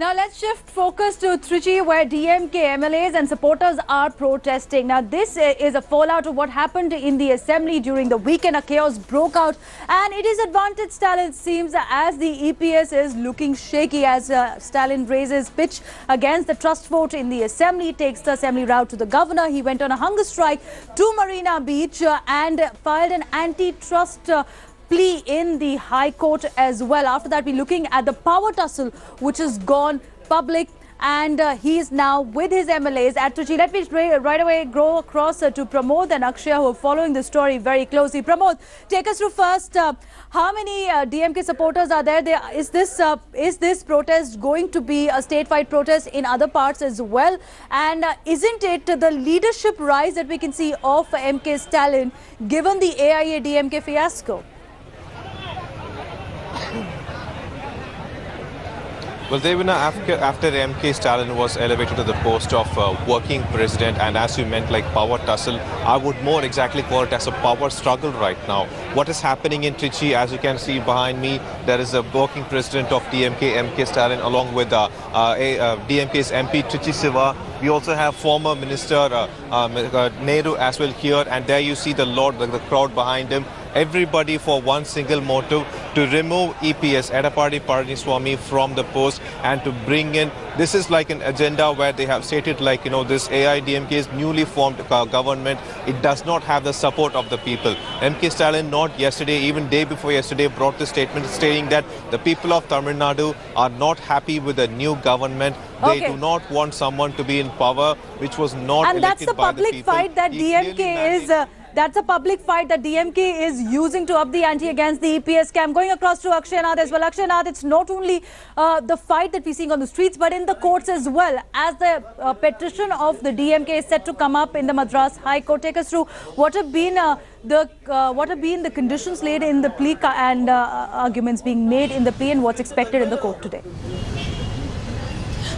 Now let's shift focus to Trichy, where DMK MLAs and supporters are protesting. Now this is a fallout of what happened in the assembly during the weekend. A chaos broke out and it is advantage Stalin, seems, as the EPS is looking shaky as Stalin raises pitch against the trust vote in the assembly, takes the assembly route to the governor. He went on a hunger strike to Marina Beach and filed an antitrust plea in the High Court as well. After that, we're looking at the power tussle which has gone public, and he is now with his MLAs at Trichy. Let me right away go across to Pramod and Akshay, who are following the story very closely. Pramod, take us through first. How many DMK supporters are there? Is this protest going to be a statewide protest in other parts as well? And isn't it the leadership rise that we can see of M.K Stalin, given the AIA DMK fiasco? Well, Devina, after M.K Stalin was elevated to the post of working president, and as you meant, like power tussle, I would more exactly call it as a power struggle right now. What is happening in Trichy, as you can see behind me, there is a working president of DMK, M.K Stalin, along with DMK's MP Trichy Siva. We also have former Minister Nehru as well here, and there you see the crowd behind him. Everybody for one single motive: to remove EPS, Edappadi Palaniswamy, from the post and to bring in, this is like an agenda where they have stated, like, you know, this AIDMK's newly formed government, it does not have the support of the people. M.K Stalin, not yesterday, even day before yesterday, brought the statement stating that the people of Tamil Nadu are not happy with the new government. They do not want someone to be in power which was not elected by the people. And that's the public fight that DMK is... That's a public fight that DMK is using to up the ante against the EPS scam. Going across to Akshay as well. Akshay, it's not only the fight that we're seeing on the streets, but in the courts as well, as the petition of the DMK is set to come up in the Madras High Court. Take us through what have been the conditions laid in the plea and arguments being made in the plea, and what's expected in the court today.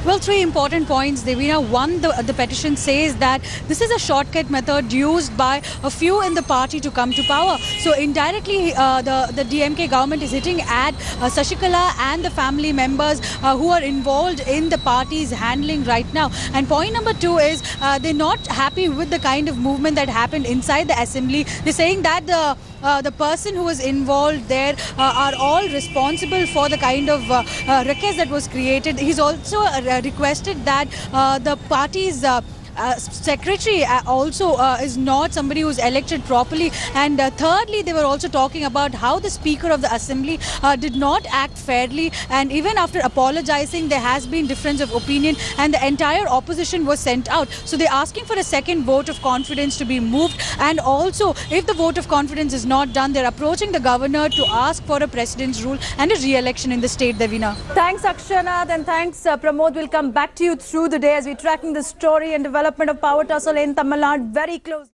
Well, three important points, Devina. One, the petition says that this is a shortcut method used by a few in the party to come to power. So indirectly, the DMK government is hitting at Sashikala and the family members who are involved in the party's handling right now. And point number two is they're not happy with the kind of movement that happened inside the assembly. They're saying that the person who was involved there are all responsible for the kind of ruckus that was created. He's also requested that the party's secretary also is not somebody who's elected properly. And thirdly, they were also talking about how the Speaker of the Assembly did not act fairly, and even after apologizing, there has been difference of opinion and the entire opposition was sent out. So they're asking for a second vote of confidence to be moved, and also if the vote of confidence is not done, they're approaching the governor to ask for a president's rule and a re-election in the state, Devina. Thanks, Akshanath, and thanks, Pramod. We'll come back to you through the day as we're tracking the story and development of power tussle in Tamil Nadu very close.